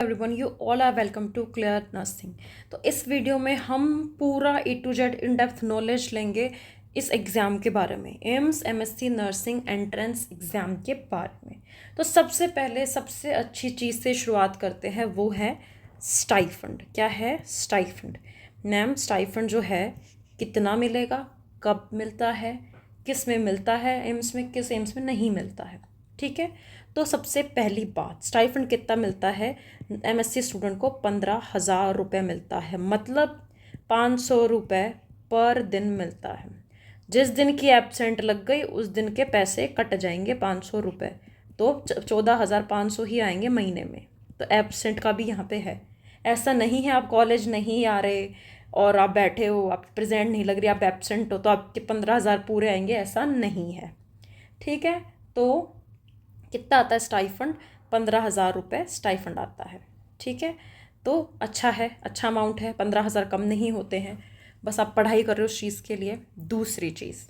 Everyone, you all are welcome to clear nursing. तो इस video में हम पूरा A to Z in depth knowledge लेंगे इस एग्ज़ाम के बारे में, AIIMS MSc nursing entrance exam के बारे में। तो सबसे पहले सबसे अच्छी चीज़ से शुरुआत करते हैं, वो है स्टाइफंड। क्या है स्टाइफंड? मैम स्टाइफंड जो है कितना मिलेगा, कब मिलता है, किस में मिलता है, एम्स में किस एम्स में नहीं मिलता है। ठीक है, तो सबसे पहली बात, स्टाइफंड कितना मिलता है? एमएससी स्टूडेंट को 15,000 रुपये मिलता है, मतलब 500 रुपये पर दिन मिलता है। जिस दिन की एब्सेंट लग गई उस दिन के पैसे कट जाएंगे 500 रुपये, तो 14,500 ही आएंगे महीने में। तो एब्सेंट का भी यहाँ पे है। ऐसा नहीं है आप कॉलेज नहीं आ रहे और आप बैठे हो, आप प्रेजेंट नहीं लग रही, आप एब्सेंट हो तो आपके 15,000 पूरे आएंगे, ऐसा नहीं है। ठीक है, तो कितना आता है स्टाइफंड? 15,000 रुपये स्टाइफंड आता है। ठीक है, तो अच्छा है, अच्छा अमाउंट है, 15,000 कम नहीं होते हैं। बस आप पढ़ाई कर रहे हो उस चीज़ के लिए। दूसरी चीज़,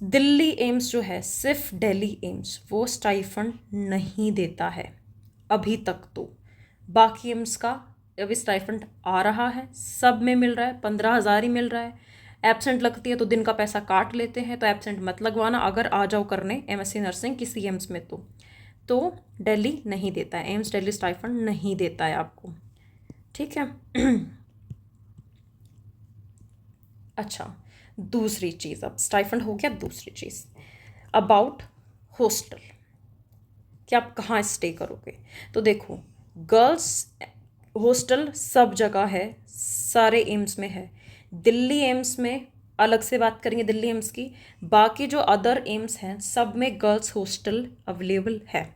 दिल्ली एम्स जो है, सिर्फ दिल्ली एम्स वो स्टाइफंड नहीं देता है अभी तक। तो बाकी एम्स का अभी स्टाइफंड आ रहा है, सब में मिल रहा है, 15,000 ही मिल रहा है। एब्सेंट लगती है तो दिन का पैसा काट लेते हैं, तो एब्सेंट मत लगवाना अगर आ जाओ करने एमएससी नर्सिंग किसी एम्स में। तो दिल्ली नहीं देता है, एम्स दिल्ली स्टाइफंड नहीं देता है आपको। ठीक है। अच्छा, दूसरी चीज़, अब स्टाइफंड हो गया। दूसरी चीज़ अबाउट हॉस्टल, कि आप कहाँ स्टे करोगे। तो देखो, गर्ल्स हॉस्टल सब जगह है, सारे एम्स में है। दिल्ली एम्स में अलग से बात करेंगे दिल्ली एम्स की, बाकी जो अदर एम्स हैं सब में गर्ल्स हॉस्टल अवेलेबल है।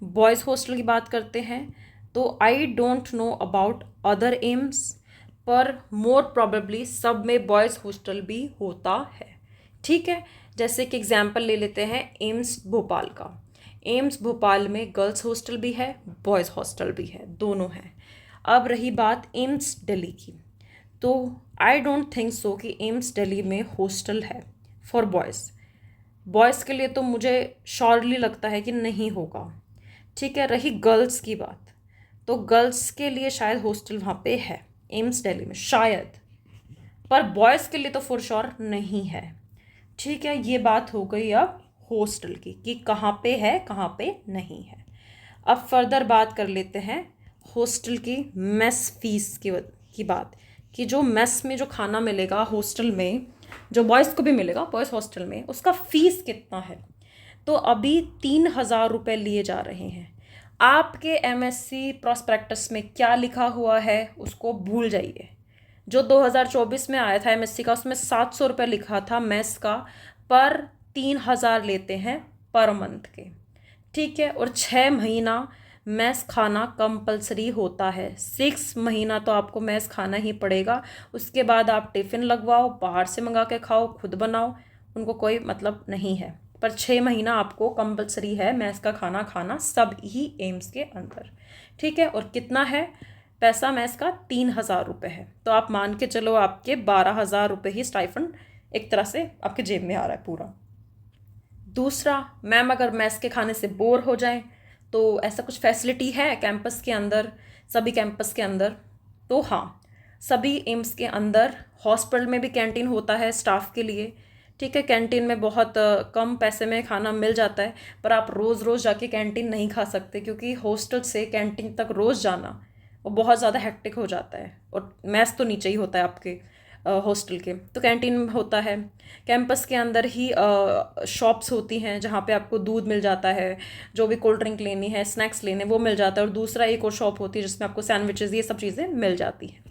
बॉयज़ हॉस्टल की बात करते हैं तो I don't know about other AIIMS, पर मोर प्रॉबेबली सब में बॉयज़ हॉस्टल भी होता है। ठीक है, जैसे कि एग्जांपल ले लेते हैं एम्स भोपाल का। एम्स भोपाल में गर्ल्स हॉस्टल भी है, बॉयज़ हॉस्टल भी है, दोनों हैं। अब रही बात एम्स दिल्ली की, तो आई डोंट थिंक सो कि एम्स दिल्ली में हॉस्टल है फॉर बॉयज़। बॉयज़ के लिए तो मुझे श्योरली लगता है कि नहीं होगा। ठीक है, रही गर्ल्स की बात, तो गर्ल्स के लिए शायद हॉस्टल वहाँ पे है एम्स दिल्ली में शायद, पर बॉयज़ के लिए तो फॉर श्योर नहीं है। ठीक है, ये बात हो गई अब हॉस्टल की कि कहाँ पे है कहाँ पे नहीं है। अब फर्दर बात कर लेते हैं हॉस्टल की मेस फीस की बात, कि जो मेस में जो खाना मिलेगा हॉस्टल में, जो बॉयज़ को भी मिलेगा बॉयज़ हॉस्टल में, उसका फ़ीस कितना है। तो अभी 3,000 रुपये लिए जा रहे हैं। आपके एमएससी प्रॉस्पेक्टस में क्या लिखा हुआ है उसको भूल जाइए। जो 2024 में आया था एमएससी का, उसमें 700 रुपये लिखा था मेस का, पर 3,000 लेते हैं पर मंथ के। ठीक है, और 6 महीना मैस खाना कंपलसरी होता है। 6 महीना तो आपको मैस खाना ही पड़ेगा। उसके बाद आप टिफ़िन लगवाओ, बाहर से मंगा के खाओ, खुद बनाओ, उनको कोई मतलब नहीं है। पर 6 महीना आपको कंपलसरी है मैस का खाना खाना सब ही एम्स के अंदर। ठीक है, और कितना है पैसा मैस का? 3,000 रुपये है। तो आप मान के चलो आपके 12,000 रुपये ही स्टाइफंड एक तरह से आपके जेब में आ रहा है पूरा। दूसरा, मैम अगर मैस के खाने से बोर हो जाए तो ऐसा कुछ फैसिलिटी है कैंपस के अंदर, सभी कैंपस के अंदर? तो हाँ, सभी एम्स के अंदर हॉस्पिटल में भी कैंटीन होता है स्टाफ के लिए। ठीक है, कैंटीन में बहुत कम पैसे में खाना मिल जाता है, पर आप रोज़ रोज़ जाके कैंटीन नहीं खा सकते, क्योंकि हॉस्टल से कैंटीन तक रोज़ जाना वो बहुत ज़्यादा हेक्टिक हो जाता है, और मैस तो नीचे ही होता है आपके हॉस्टल के। तो कैंटीन में होता है, कैंपस के अंदर ही शॉप्स होती हैं जहाँ पे आपको दूध मिल जाता है, जो भी कोल्ड ड्रिंक लेनी है, स्नैक्स लेने, वो मिल जाता है। और दूसरा एक और शॉप होती है जिसमें आपको सैंडविचेस, ये सब चीज़ें मिल जाती हैं।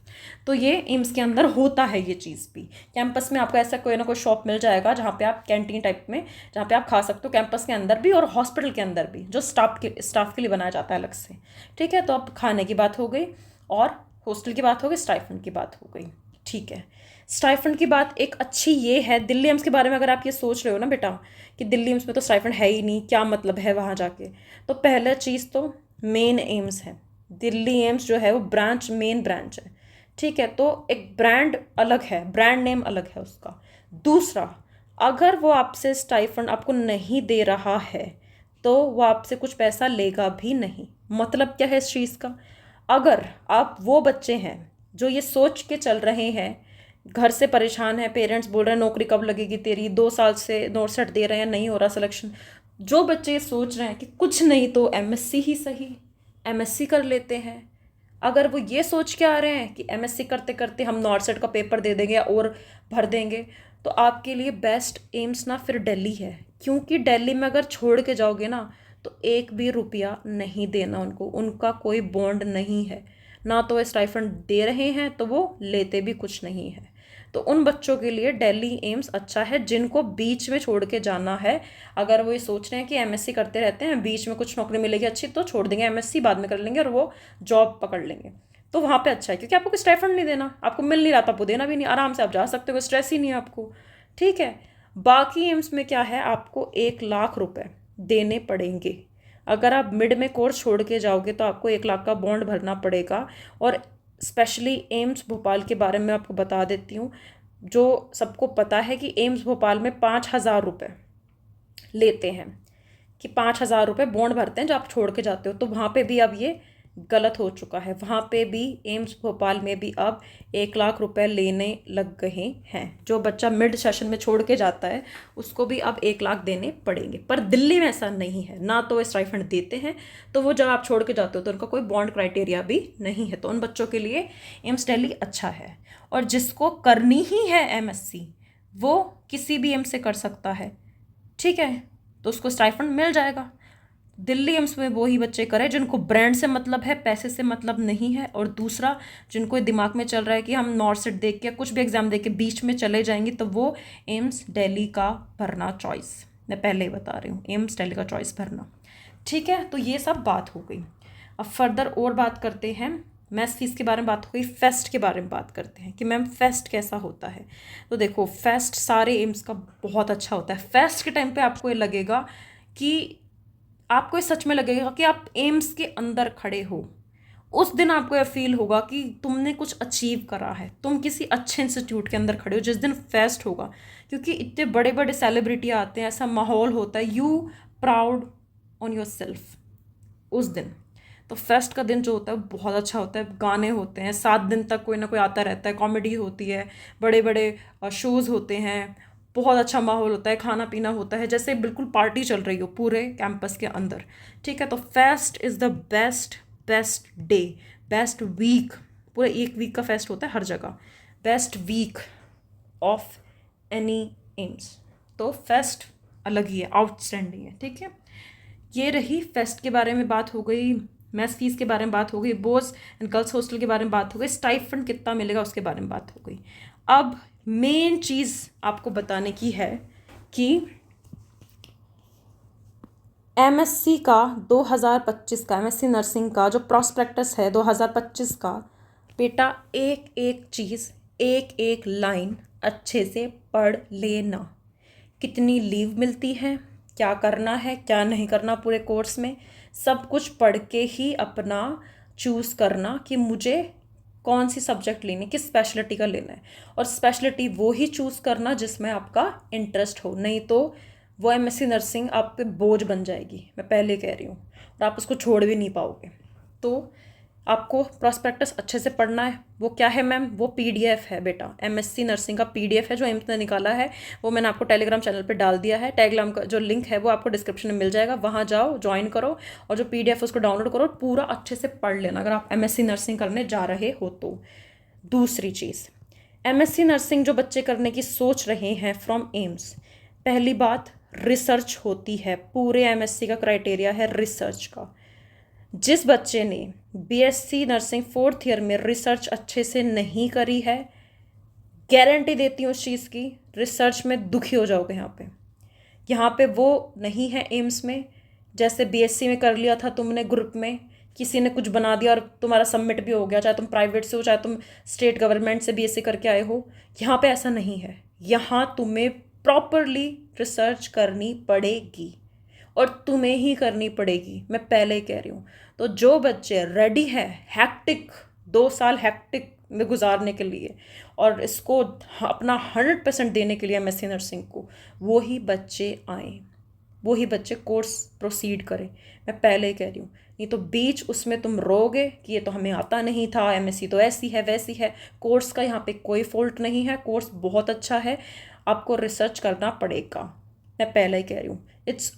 तो ये एम्स के अंदर होता है ये चीज़ भी। कैंपस में आपको ऐसा कोई ना कोई शॉप मिल जाएगा जहाँ पे आप कैंटीन टाइप में, जहाँ पे आप खा सकते हो, कैंपस के अंदर भी और हॉस्पिटल के अंदर भी, जो स्टाफ के लिए बनाया जाता है अलग से। ठीक है, तो अब खाने की बात हो गई और हॉस्टल की बात हो गई, स्टाइफंड की बात हो गई। ठीक है, स्टाइफंड की बात एक अच्छी ये है, दिल्ली एम्स के बारे में अगर आप ये सोच रहे हो ना बेटा कि दिल्ली एम्स में तो स्टाइफंड है ही नहीं, क्या मतलब है वहाँ जाके, तो पहला चीज़ तो मेन एम्स है। दिल्ली एम्स जो है वो ब्रांच, मेन ब्रांच है। ठीक है, तो एक ब्रांड अलग है, ब्रांड नेम अलग है उसका। दूसरा, अगर वो आपसे स्टाइफंड आपको नहीं दे रहा है तो वो आपसे कुछ पैसा लेगा भी नहीं। मतलब क्या है इस चीज़ का? अगर आप वो बच्चे हैं जो ये सोच के चल रहे हैं, घर से परेशान है, पेरेंट्स बोल रहे हैं नौकरी कब लगेगी तेरी, 2 साल से नोट सेट दे रहे हैं, नहीं हो रहा सिलेक्शन, जो बच्चे ये सोच रहे हैं कि कुछ नहीं तो एमएससी ही सही, एमएससी कर लेते हैं, अगर वो ये सोच के आ रहे हैं कि एमएससी करते करते हम नॉर्सेट का पेपर दे देंगे और भर देंगे, तो आपके लिए बेस्ट एम्स ना फिर दिल्ली है। क्योंकि दिल्ली में अगर छोड़ के जाओगे ना तो एक भी रुपया नहीं देना उनको, उनका कोई बॉन्ड नहीं है, ना तो वो स्टाइफंड दे रहे हैं तो वो लेते भी कुछ नहीं है। तो उन बच्चों के लिए दिल्ली एम्स अच्छा है जिनको बीच में छोड़ के जाना है। अगर वो ये सोच रहे हैं कि एमएससी करते रहते हैं, बीच में कुछ नौकरी मिलेगी अच्छी तो छोड़ देंगे, एमएससी बाद में कर लेंगे और वो जॉब पकड़ लेंगे, तो वहाँ पे अच्छा है क्योंकि आपको कोई स्टाइफंड नहीं देना, आपको मिल नहीं रहा तो आपको देना भी नहीं, आराम से आप जा सकते हो, कोई स्ट्रेस ही नहीं है आपको। ठीक है। बाकी एम्स में क्या है, आपको 1 लाख रुपए देने पड़ेंगे। अगर आप मिड में कोर्स छोड़ के जाओगे तो आपको 1 लाख का बॉन्ड भरना पड़ेगा। और स्पेशली एम्स भोपाल के बारे में आपको बता देती हूँ, जो सबको पता है कि एम्स भोपाल में 5,000 रुपये लेते हैं, कि 5,000 रुपये बॉन्ड भरते हैं जब आप छोड़ के जाते हो। तो वहाँ पे भी अब ये गलत हो चुका है, वहाँ पे भी एम्स भोपाल में भी अब 1 लाख रुपए लेने लग गए हैं। जो बच्चा मिड सेशन में छोड़ के जाता है उसको भी अब 1 लाख देने पड़ेंगे। पर दिल्ली में ऐसा नहीं है, ना तो वो स्टाइफंड देते हैं, तो वो जब आप छोड़ के जाते हो तो उनका कोई बॉन्ड क्राइटेरिया भी नहीं है। तो उन बच्चों के लिए एम्स दिल्ली अच्छा है। और जिसको करनी ही है एमएससी वो किसी भी एम्स से कर सकता है, ठीक है, तो उसको स्टाइफंड मिल जाएगा। दिल्ली एम्स में वो ही बच्चे करें जिनको ब्रांड से मतलब है, पैसे से मतलब नहीं है। और दूसरा, जिनको दिमाग में चल रहा है कि हम नॉर्थ सेट देख के कुछ भी एग्जाम देख के बीच में चले जाएंगे, तो वो एम्स दिल्ली का भरना चॉइस, मैं पहले ही बता रही हूँ, एम्स दिल्ली का चॉइस भरना। ठीक है, तो ये सब बात हो गई। अब फर्दर और बात करते हैं, मैथ्स फीस के बारे में बात हो गई, फेस्ट के बारे में बात करते हैं कि मैम फेस्ट कैसा होता है। तो देखो, फेस्ट सारे एम्स का बहुत अच्छा होता है। फेस्ट के टाइम पे आपको ये लगेगा कि आपको ये सच में लगेगा कि आप एम्स के अंदर खड़े हो। उस दिन आपको यह फील होगा कि तुमने कुछ अचीव करा है, तुम किसी अच्छे इंस्टीट्यूट के अंदर खड़े हो जिस दिन फेस्ट होगा। क्योंकि इतने बड़े बड़े सेलिब्रिटी आते हैं, ऐसा माहौल होता है, you proud on your self उस दिन। तो फेस्ट का दिन जो होता है बहुत अच्छा होता है, गाने होते हैं 7 दिन तक, कोई ना कोई आता रहता है, कॉमेडी होती है, बड़े बड़े शोज़ होते हैं, बहुत अच्छा माहौल होता है, खाना पीना होता है, जैसे बिल्कुल पार्टी चल रही हो पूरे कैंपस के अंदर। ठीक है, तो fest is the best best day, best week, पूरे 1 वीक का फेस्ट होता है हर जगह, best week of any AIIMS. तो फेस्ट अलग ही है, आउटस्टैंडिंग है। ठीक है, ये रही फेस्ट के बारे में बात हो गई, मैथ्स फीस के बारे में बात हो गई, बॉयज़ एंड गर्ल्स हॉस्टल के बारे में बात हो गई, स्टाइफंड कितना मिलेगा उसके बारे में बात हो गई। अब मेन चीज़ आपको बताने की है कि एमएससी का 2025 का, एमएससी नर्सिंग का जो प्रॉस्पेक्टस है 2025 का, बेटा एक एक चीज़, एक एक लाइन अच्छे से पढ़ लेना। कितनी लीव मिलती है, क्या करना है क्या नहीं करना पूरे कोर्स में, सब कुछ पढ़ के ही अपना चूज़ करना कि मुझे कौन सी सब्जेक्ट लेनी, किस स्पेशलिटी का लेना है। और स्पेशलिटी वो ही चूज़ करना जिसमें आपका इंटरेस्ट हो, नहीं तो वो एमएससी नर्सिंग आप पे बोझ बन जाएगी, मैं पहले कह रही हूँ, और आप उसको छोड़ भी नहीं पाओगे। तो आपको प्रॉस्पेक्टस अच्छे से पढ़ना है। वो क्या है मैम, वो पीडीएफ है बेटा, एमएससी नर्सिंग का पीडीएफ है जो एम्स ने निकाला है, वो मैंने आपको टेलीग्राम चैनल पे डाल दिया है। टेलीग्राम का जो लिंक है वो आपको डिस्क्रिप्शन में मिल जाएगा, वहाँ जाओ, ज्वाइन करो और जो पीडीएफ उसको डाउनलोड करो, पूरा अच्छे से पढ़ लेना अगर आप एमएससी नर्सिंग करने जा रहे हो तो। दूसरी चीज़, एमएससी नर्सिंग जो बच्चे करने की सोच रहे हैं फ्रॉम एम्स, पहली बात रिसर्च होती है, पूरे एमएससी का क्राइटेरिया है रिसर्च का। जिस बच्चे ने बीएससी नर्सिंग 4th ईयर में रिसर्च अच्छे से नहीं करी है, गारंटी देती हूँ उस चीज़ की, रिसर्च में दुखी हो जाओगे। यहाँ पे वो नहीं है एम्स में, जैसे बीएससी में कर लिया था तुमने ग्रुप में, किसी ने कुछ बना दिया और तुम्हारा सबमिट भी हो गया, चाहे तुम प्राइवेट से हो चाहे तुम स्टेट गवर्नमेंट से बीएससी करके आए हो। यहाँ पे ऐसा नहीं है, यहाँ तुम्हें प्रॉपरली रिसर्च करनी पड़ेगी और तुम्हें ही करनी पड़ेगी, मैं पहले ही कह रही हूँ। तो जो बच्चे रेडी है हैक्टिक 2 साल हैक्टिक में गुजारने के लिए और इसको अपना 100% देने के लिए एमएससी नर्सिंग को, वो ही बच्चे आएँ, वही बच्चे कोर्स प्रोसीड करें। मैं पहले ही कह रही हूँ, नहीं तो बीच उसमें तुम रोगे कि ये तो हमें आता नहीं था, एमएससी तो ऐसी है वैसी है। कोर्स का यहाँ पे कोई फॉल्ट नहीं है, कोर्स बहुत अच्छा है, आपको रिसर्च करना पड़ेगा। मैं पहले ही कह रही हूँ,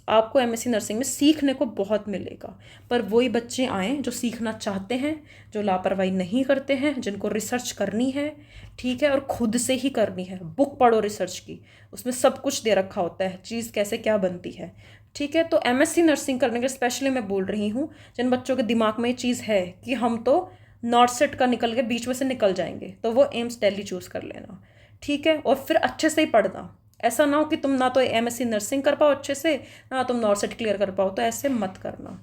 आपको एमएससी नर्सिंग में सीखने को बहुत मिलेगा, पर वही बच्चे आएँ जो सीखना चाहते हैं, जो लापरवाही नहीं करते हैं, जिनको रिसर्च करनी है, ठीक है, और खुद से ही करनी है। बुक पढ़ो रिसर्च की, उसमें सब कुछ दे रखा होता है, चीज़ कैसे क्या बनती है, ठीक है। तो एमएससी नर्सिंग करने के स्पेशली मैं बोल रही हूँ जिन बच्चों के दिमाग में ये चीज़ है कि हम तो नॉर्थ सेट का निकल के बीच में से निकल जाएंगे, तो वो एम्स दिल्ली चूज़ कर लेना, ठीक है। और फिर अच्छे से ही पढ़ना, ऐसा ना हो कि तुम ना तो एमएससी नर्सिंग कर पाओ अच्छे से, ना तुम नॉर्थ सेट क्लियर कर पाओ, तो ऐसे मत करना।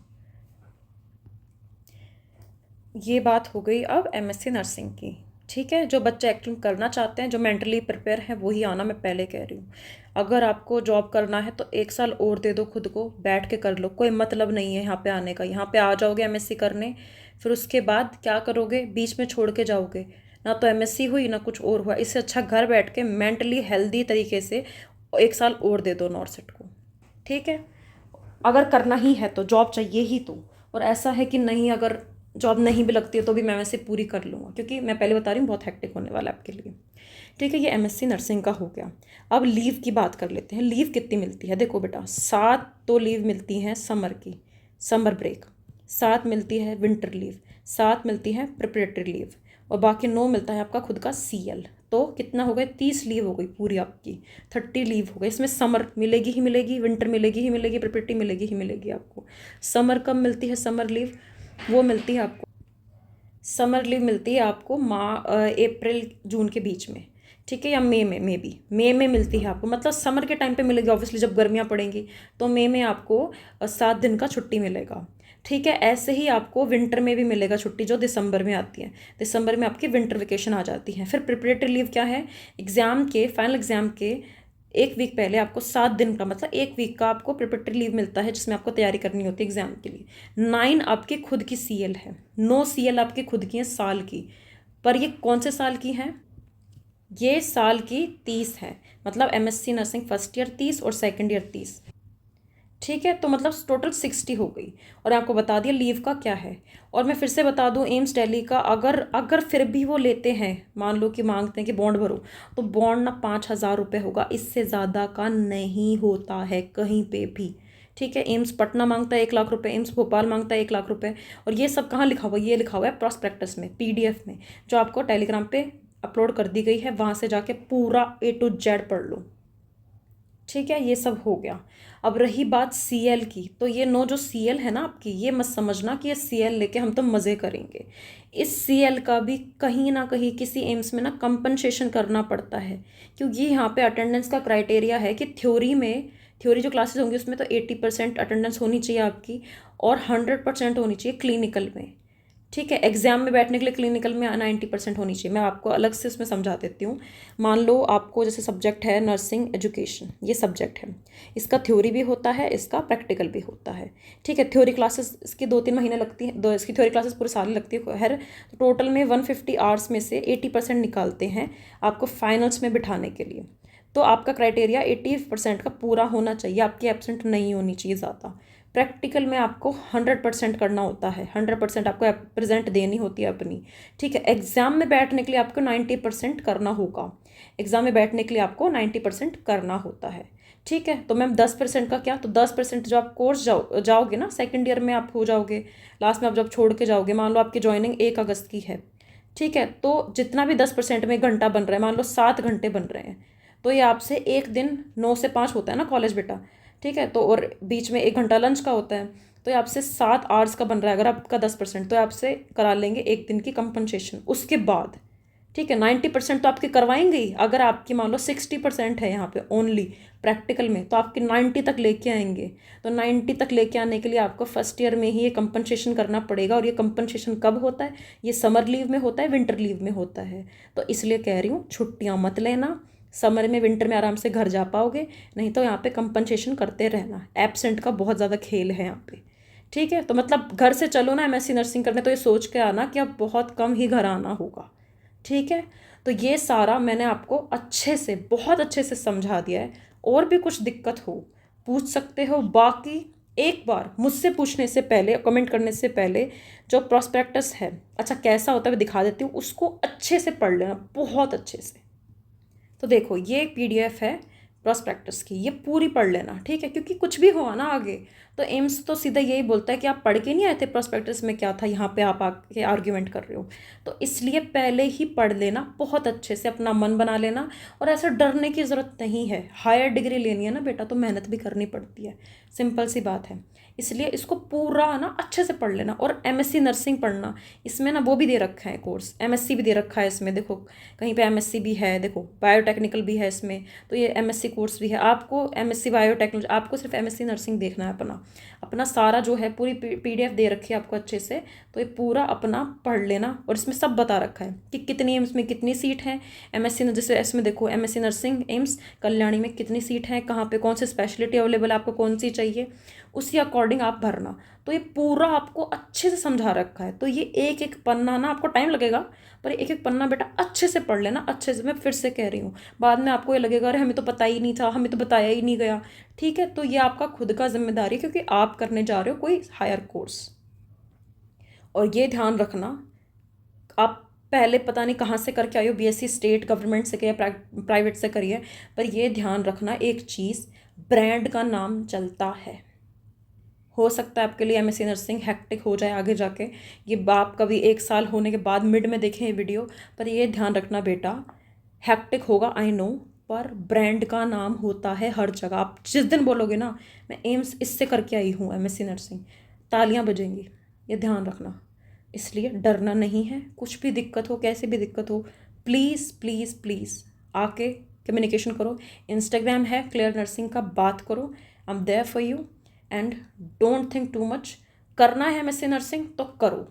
ये बात हो गई अब एमएससी नर्सिंग की, ठीक है। जो बच्चे एक्टिंग करना चाहते हैं, जो मेंटली प्रिपेयर हैं, वही आना, मैं पहले कह रही हूँ। अगर आपको जॉब करना है तो 1 साल और दे दो खुद को, बैठ के कर लो, कोई मतलब नहीं है यहाँ पे आने का। यहाँ पे आ जाओगे एमएससी करने, फिर उसके बाद क्या करोगे, बीच में छोड़ के जाओगे, ना तो एमएससी हुई ना कुछ और हुआ। इससे अच्छा घर बैठ के मेंटली हेल्दी तरीके से 1 साल और दे दो नॉर्थ सेट को, ठीक है। अगर करना ही है तो जॉब चाहिए ही तो, और ऐसा है कि नहीं, अगर जॉब नहीं भी लगती है तो भी मैं वैसे पूरी कर लूँगा, क्योंकि मैं पहले बता रही हूँ बहुत हेक्टिक होने वाला है आपके लिए, ठीक है। ये एमएससी नर्सिंग का हो गया। अब लीव की बात कर लेते हैं। लीव कितनी मिलती है, देखो बेटा, 7 तो लीव मिलती हैं समर की, समर ब्रेक, 7 मिलती है विंटर लीव, 7 मिलती है प्रिपरेटरी लीव, और बाकी 9 मिलता है आपका खुद का सीएल। तो कितना हो गया, 30 लीव हो गई पूरी आपकी, 30 लीव हो गई। इसमें समर मिलेगी ही मिलेगी, विंटर मिलेगी ही मिलेगी, प्रिपरेटरी मिलेगी ही मिलेगी आपको। समर कब मिलती है समर लीव, वो मिलती है आपको, समर लीव मिलती है आपको अप्रैल जून के बीच में, ठीक है, या मई में, मई में मिलती है आपको। मतलब समर के टाइम पे मिलेगी, ऑब्वियसली जब गर्मियाँ पड़ेंगी तो मई में आपको 7 दिन का छुट्टी मिलेगा, ठीक है। ऐसे ही आपको विंटर में भी मिलेगा छुट्टी, जो दिसंबर में आती है। दिसंबर में आपकी विंटर वेकेशन आ जाती है। फिर प्रिपरेटरी लीव क्या है, एग्ज़ाम के, फाइनल एग्ज़ाम के 1 वीक पहले आपको 7 दिन का, मतलब 1 वीक का आपको प्रिपरेटरी लीव मिलता है, जिसमें आपको तैयारी करनी होती है एग्जाम के लिए। 9 आपकी खुद की सीएल है, 9 सीएल आपकी खुद की हैं साल की। पर ये कौन से साल की हैं, ये साल की 30 है। मतलब एमएससी नर्सिंग फर्स्ट ईयर 30 और सेकेंड ईयर 30, ठीक है। तो मतलब टोटल 60 हो गई। और आपको बता दिया लीव का क्या है। और मैं फिर से बता दूं, एम्स दिल्ली का अगर अगर फिर भी वो लेते हैं, मान लो कि मांगते हैं कि बॉन्ड भरो, तो बॉन्ड ना 5,000 रुपये होगा, इससे ज़्यादा का नहीं होता है कहीं पे भी, ठीक है। एम्स पटना मांगता है 1 लाख रुपये, एम्स भोपाल मांगता है 1 लाख रुपये। और ये सब कहाँ लिखा हुआ है, ये लिखा हुआ है प्रॉस्पेक्टस में, पीडीएफ में, जो आपको टेलीग्राम पे अपलोड कर दी गई है। वहाँ से जाके पूरा A to Z पढ़ लो, ठीक है। ये सब हो गया। अब रही बात सीएल की, तो ये 9 जो सीएल है ना आपकी, ये मत समझना कि ये सीएल लेके हम तो मज़े करेंगे। इस सीएल का भी कहीं ना कहीं किसी एम्स में ना कंपनसेशन करना पड़ता है, क्योंकि यहाँ पे अटेंडेंस का क्राइटेरिया है कि थ्योरी जो क्लासेस होंगी उसमें तो 80% अटेंडेंस होनी चाहिए आपकी, और 100% होनी चाहिए क्लिनिकल में, ठीक है। एग्जाम में बैठने के लिए क्लिनिकल में 90% होनी चाहिए। मैं आपको अलग से उसमें समझा देती हूँ। मान लो आपको जैसे सब्जेक्ट है नर्सिंग एजुकेशन, ये सब्जेक्ट है, इसका थ्योरी भी होता है, इसका प्रैक्टिकल भी होता है, ठीक है। थ्योरी क्लासेस इसकी 2-3 महीने लगती हैं, इसकी थ्योरी क्लासेस पूरे साल लगती है हर, तो टोटल में 150 आवर्स में से 80% निकालते हैं आपको फाइनल्स में बिठाने के लिए। तो आपका क्राइटेरिया 80% का पूरा होना चाहिए, आपकी एब्सेंट नहीं होनी चाहिए ज़्यादा। प्रैक्टिकल में आपको 100% करना होता है, 100% आपको प्रेजेंट देनी होती है अपनी, ठीक है। एग्जाम में बैठने के लिए आपको 90% करना होगा, एग्जाम में बैठने के लिए आपको 90% करना होता है, ठीक है। तो मैम 10% का क्या, तो 10% जो आप कोर्स जाओगे ना, सेकेंड ईयर में आप हो जाओगे, लास्ट में आप जब छोड़ के जाओगे, मान लो आपकी ज्वाइनिंग 1 अगस्त की है, ठीक है, तो जितना भी 10% में घंटा बन रहा है, मान लो 7 घंटे बन रहे हैं, तो ये आपसे एक दिन 9 से 5 होता है ना कॉलेज बेटा, ठीक है। तो और बीच में 1 घंटा लंच का होता है, तो ये आपसे 7 आवर्स का बन रहा है। अगर आपका 10%, तो आपसे करा लेंगे 1 दिन की कंपनसेशन उसके बाद, ठीक है। 90% तो आपकी करवाएंगे ही। अगर आपकी मान लो 60% है यहाँ पे ओनली प्रैक्टिकल में, तो आपकी 90 तक लेके आएंगे। तो 90 तक लेके आने के लिए आपको फर्स्ट ईयर में ही ये कंपनसेशन करना पड़ेगा। और ये कंपनसेशन कब होता है, ये समर लीव में होता है, विंटर लीव में होता है। तो इसलिए कह रही हूँ छुट्टियाँ मत लेना, समर में विंटर में आराम से घर जा पाओगे, नहीं तो यहाँ पे कंपनसेशन करते रहना। एब्सेंट का बहुत ज़्यादा खेल है यहाँ पे, ठीक है। तो मतलब घर से चलो ना एमएससी नर्सिंग करने, तो ये सोच के आना कि अब बहुत कम ही घर आना होगा, ठीक है। तो ये सारा मैंने आपको अच्छे से, बहुत अच्छे से समझा दिया है। और भी कुछ दिक्कत हो पूछ सकते हो। बाकी एक बार मुझसे पूछने से पहले, कमेंट करने से पहले, जो प्रॉस्पेक्टस है अच्छा कैसा होता है मैं दिखा देती हूँ, उसको अच्छे से पढ़ लेना, बहुत अच्छे से। तो देखो ये पीडीएफ है प्रॉस्पेक्टस की, ये पूरी पढ़ लेना, ठीक है, क्योंकि कुछ भी हुआ ना आगे तो एम्स तो सीधा यही बोलता है कि आप पढ़ के नहीं आए थे प्रॉस्पेक्टस में क्या था, यहाँ पे आप आके आर्ग्यूमेंट कर रहे हो। तो इसलिए पहले ही पढ़ लेना बहुत अच्छे से, अपना मन बना लेना। और ऐसा डरने की ज़रूरत नहीं है, हायर डिग्री लेनी है ना बेटा तो मेहनत भी करनी पड़ती है, सिंपल सी बात है। इसलिए इसको पूरा ना अच्छे से पढ़ लेना। और एमएससी नर्सिंग पढ़ना, इसमें ना वो भी दे रखा है कोर्स, एमएससी भी दे रखा है इसमें, देखो कहीं पे एमएससी भी है, देखो बायोटेक्निकल भी है इसमें, तो ये एमएससी कोर्स भी है। आपको एमएससी बायोटेक्नोलॉजी, आपको सिर्फ एमएससी नर्सिंग देखना है अपना, अपना सारा जो है पूरी पीडीएफ दे रखी है आपको अच्छे से। तो ये पूरा अपना पढ़ लेना। और इसमें सब बता रखा है कि कितनी एम्स में कितनी सीट है, एमएससी जैसे इसमें देखो एमएससी नर्सिंग एम्स कल्याणी में कितनी सीट है, कहाँ पे कौन सी स्पेशलिटी अवेलेबल है, आपको कौन सी चाहिए, उसी अकॉर्डिंग आप भरना। तो ये पूरा आपको अच्छे से समझा रखा है। तो ये एक एक पन्ना ना, आपको टाइम लगेगा पर एक एक पन्ना बेटा अच्छे से पढ़ लेना, अच्छे से। मैं फिर से कह रही हूँ, बाद में आपको ये लगेगा अरे हमें तो पता ही नहीं था, हमें तो बताया ही नहीं गया, ठीक है। तो ये आपका खुद का जिम्मेदारी है, क्योंकि आप करने जा रहे हो कोई हायर कोर्स। और ये ध्यान रखना, आप पहले पता नहीं कहाँ से करके आई हो, बीएससी स्टेट गवर्नमेंट से करिए, प्राइवेट से करिए, पर ये ध्यान रखना एक चीज़, ब्रांड का नाम चलता है। हो सकता है आपके लिए एमएससी नर्सिंग हेक्टिक हो जाए आगे जाके, ये आप कभी 1 साल होने के बाद मिड में देखें ये वीडियो, पर ये ध्यान रखना बेटा, हेक्टिक होगा आई नो, पर ब्रांड का नाम होता है हर जगह। आप जिस दिन बोलोगे ना मैं एम्स इससे करके आई हूँ एमएससी नर्सिंग, तालियां बजेंगी, ये ध्यान रखना। इसलिए डरना नहीं है, कुछ भी दिक्कत हो, कैसे भी दिक्कत हो, प्लीज़ प्लीज़ प्लीज़ आके कम्युनिकेशन करो। इंस्टाग्राम है क्लियर नर्सिंग का, बात करो, I am there for you. And don't think too much, करना है एमएससी नर्सिंग तो करो,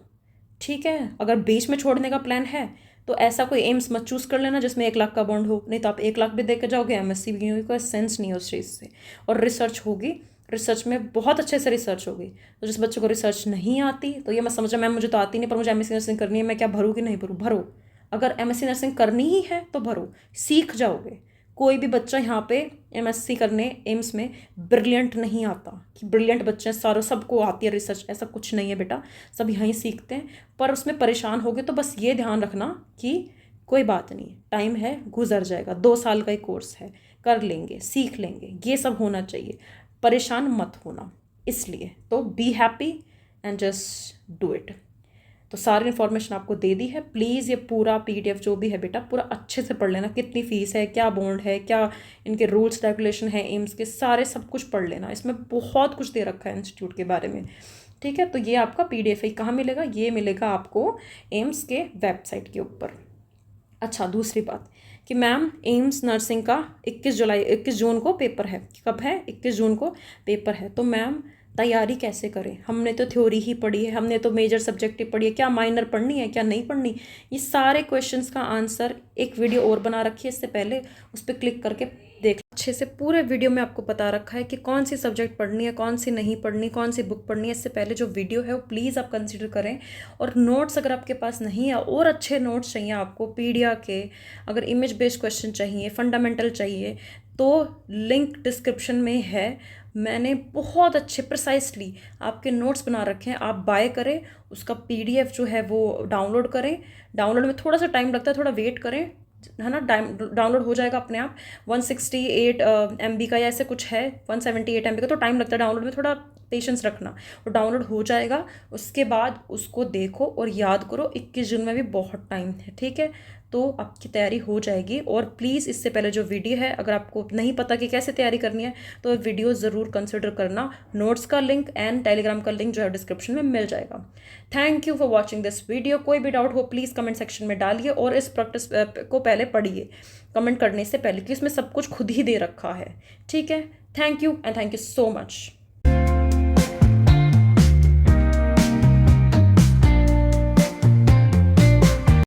ठीक है। अगर बीच में छोड़ने का प्लान है तो ऐसा कोई एम्स मत चूज़ कर लेना जिसमें 1 लाख का बॉन्ड हो, नहीं तो आप 1 लाख भी दे के जाओगे, एमएससी भी नहीं होगी, कोई सेंस नहीं है उस चीज़ से। और रिसर्च होगी, रिसर्च में बहुत अच्छे से रिसर्च होगी। तो जिस बच्चों को रिसर्च नहीं आती, तो ये मैं समझ रहा मैम मुझे तो आती नहीं पर मुझे एमएससी नर्सिंग करनी है, मैं क्या भरूँ कि नहीं भरूँ, भरो। अगर एमएससी नर्सिंग करनी ही है तो भरो, सीख जाओगे। कोई भी बच्चा यहाँ पे एमएससी करने एम्स में ब्रिलियंट नहीं आता कि ब्रिलियंट बच्चे सारों सबको आती है रिसर्च, ऐसा कुछ नहीं है बेटा, सब यहीं सीखते हैं। पर उसमें परेशान होगे तो बस ये ध्यान रखना कि कोई बात नहीं, टाइम है, गुजर जाएगा, 2 साल का ही कोर्स है, कर लेंगे, सीख लेंगे, ये सब होना चाहिए, परेशान मत होना। इसलिए तो be happy and just do it. तो सारी इन्फॉर्मेशन आपको दे दी है, प्लीज़ ये पूरा पीडीएफ जो भी है बेटा पूरा अच्छे से पढ़ लेना, कितनी फ़ीस है, क्या बॉन्ड है, क्या इनके रूल्स रेगुलेशन है एम्स के, सारे सब कुछ पढ़ लेना। इसमें बहुत कुछ दे रखा है इंस्टीट्यूट के बारे में, ठीक है। तो ये आपका पीडीएफ है, कहाँ मिलेगा, ये मिलेगा आपको एम्स के वेबसाइट के ऊपर। अच्छा दूसरी बात कि मैम एम्स नर्सिंग का 21 जून को पेपर है, कब है, 21 जून को पेपर है, तो मैम तैयारी कैसे करें, हमने तो थ्योरी ही पढ़ी है, हमने तो मेजर सब्जेक्ट ही पढ़ी है, क्या माइनर पढ़नी है क्या नहीं पढ़नी, ये सारे क्वेश्चंस का आंसर एक वीडियो और बना रखी है, इससे पहले उस पर क्लिक करके देख अच्छे से। पूरे वीडियो में आपको बता रखा है कि कौन सी सब्जेक्ट पढ़नी है, कौन सी नहीं पढ़नी, कौन सी बुक पढ़नी है। इससे पहले जो वीडियो है वो प्लीज़ आप कंसिडर करें। और नोट्स अगर आपके पास नहीं है और अच्छे नोट्स चाहिए आपको पीडिया के, अगर इमेज बेस्ड क्वेश्चन चाहिए, फंडामेंटल चाहिए, तो लिंक डिस्क्रिप्शन में है, मैंने बहुत अच्छे प्रिसाइसली आपके नोट्स बना रखे हैं, आप बाय करें, उसका पीडीएफ जो है वो डाउनलोड करें। डाउनलोड में थोड़ा सा टाइम लगता है, थोड़ा वेट करें, है ना, डाउनलोड हो जाएगा अपने आप। 168 MB का या ऐसे कुछ है, 178 MB का, तो टाइम लगता है डाउनलोड में, थोड़ा पेशेंस रखना, वो डाउनलोड हो जाएगा। उसके बाद उसको देखो और याद करो, 21 जून में भी बहुत टाइम है, ठीक है, तो आपकी तैयारी हो जाएगी। और प्लीज़ इससे पहले जो वीडियो है, अगर आपको नहीं पता कि कैसे तैयारी करनी है तो वीडियो ज़रूर कंसिडर करना। नोट्स का लिंक एंड टेलीग्राम का लिंक जो है डिस्क्रिप्शन में मिल जाएगा। Thank you for watching this video. कोई भी डाउट हो प्लीज़ कमेंट सेक्शन में डालिए और इस प्रैक्टिस को पहले पढ़िए कमेंट करने से पहले, क्योंकि इसमें सब कुछ खुद ही दे रखा है, ठीक है। Thank you and thank you so much.